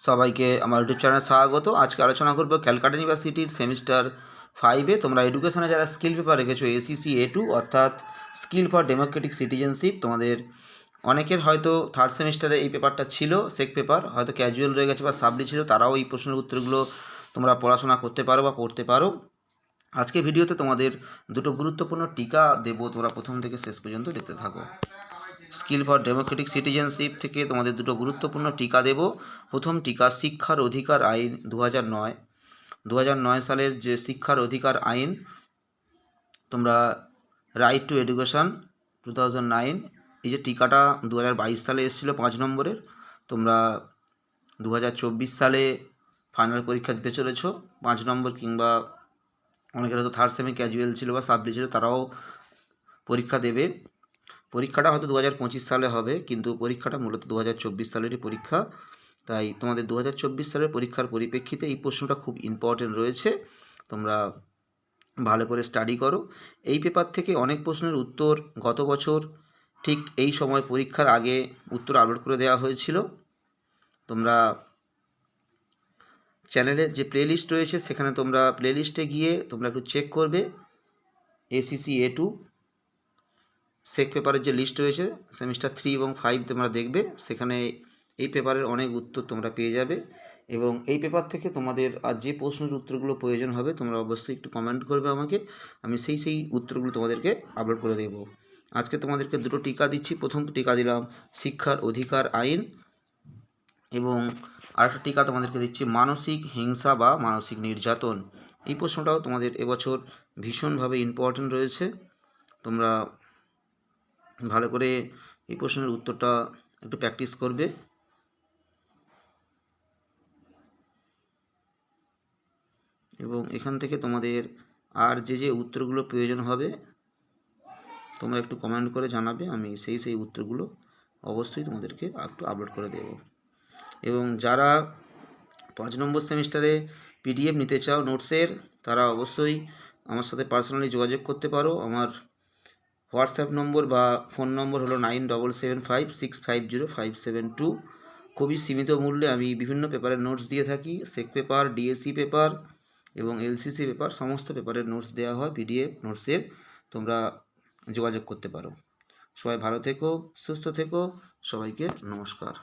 সবাইকে আমার ইউটিউব চ্যানেলে স্বাগত। আজকে আলোচনা করব ক্যালকাটা ইউনিভার্সিটির সেমিস্টার 5-এ তোমরা এডুকেশনে যারা স্কিল পেপার রেখেছো এসিসি A2 অর্থাৎ স্কিল ফর ডেমোক্রেটিক সিটিজেনশিপ, তোমাদের অনেকের হয়তো থার্ড সেমিস্টারে এই পেপারটা ছিল, সেক পেপার হয়তো ক্যাজুয়াল রয়ে গেছে বা সাবলি ছিল, তারাও এই প্রশ্নের উত্তরগুলো তোমরা পড়াশোনা করতে পারো বা পড়তে পারো। আজকে ভিডিওতে তোমাদের দুটো গুরুত্বপূর্ণ টিকা দেবো, তোমরা প্রথম থেকে শেষ পর্যন্ত দেখতে থাকো। স্কিল ফর ডেমোক্রেটিক সিটিজেনশিপ থেকে তোমাদের দুটো গুরুত্বপূর্ণ টিকা দেব। প্রথম টিকা শিক্ষার অধিকার আইন 2009 সালের যে শিক্ষার অধিকার আইন, তোমরা রাইট টু এডুকেশন 2009, এই যে টিকাটা 2022 সালে এসেছিলো 5 নম্বরের। তোমরা 2024 সালে ফাইনাল পরীক্ষা দিতে চলেছো 5 নম্বর, কিংবা অনেকের হয়তো থার্ড সেমি ক্যাজুয়াল ছিল বা সাবলি ছিল, তারাও পরীক্ষা দেবে। পরীক্ষাটা হয়তো 2025 সালে হবে, কিন্তু পরীক্ষাটা মূলত 2024 সালেরই পরীক্ষা। তাই তোমাদের 2024 সালের পরীক্ষার পরিপ্রেক্ষিতে এই প্রশ্নটা খুব ইম্পর্টেন্ট রয়েছে, তোমরা ভালো করে স্টাডি করো। এই পেপার থেকে অনেক প্রশ্নের উত্তর গত বছর ঠিক এই সময় পরীক্ষার আগে উত্তর আপলোড করে দেওয়া হয়েছিল। তোমরা চ্যানেলের যে প্লেলিস্ট রয়েছে সেখানে তোমরা প্লেলিস্টে গিয়ে তোমরা একটু চেক করবে। এসিসি A2 সেক পেপারের যে লিস্ট রয়েছে সেমিস্টার 3 এবং 5 তোমরা দেখবে, সেখানে এই পেপারের অনেক উত্তর তোমরা পেয়ে যাবে। এবং এই পেপার থেকে তোমাদের আর যে প্রশ্নের উত্তরগুলো প্রয়োজন হবে তোমরা অবশ্যই একটু কমেন্ট করবে আমাকে, আমি সেই উত্তরগুলো তোমাদেরকে আপলোড করে দেব। আজকে তোমাদেরকে দুটো টিকা দিচ্ছি। প্রথম টিকা দিলাম শিক্ষার অধিকার আইন, এবং আরেকটা টিকা তোমাদেরকে দিচ্ছি মানসিক হিংসা বা মানসিক নির্যাতন। এই প্রশ্নটাও তোমাদের এবছর ভীষণভাবে ইম্পর্টেন্ট রয়েছে, তোমরা ভালো করে এই প্রশ্নের উত্তরটা একটু প্র্যাকটিস করবে। এবং এখান থেকে তোমাদের আর যে উত্তরগুলো প্রয়োজন হবে তোমরা একটু কমেন্ট করে জানাবে, আমি সেই উত্তরগুলো অবশ্যই তোমাদেরকে একটু আপলোড করে দেব। এবং যারা 5 নম্বর সেমিস্টারে PDF নিতে চাও নোটসের, তারা অবশ্যই আমার সাথে পার্সোনালি যোগাযোগ করতে পারো। আমার হোয়াটসঅ্যাপ নম্বর বা ফোন নম্বর হলো 9775650572। খুবই সীমিত মূল্যে আমি বিভিন্ন পেপারের নোটস দিয়ে থাকি, সেক পেপার, DSE পেপার এবং LCC পেপার, সমস্ত পেপারের নোটস দেওয়া হয় PDF নোটসের, তোমরা যোগাযোগ করতে পারো। সবাই ভালো থেকো, সুস্থ থেকো, সবাইকে নমস্কার।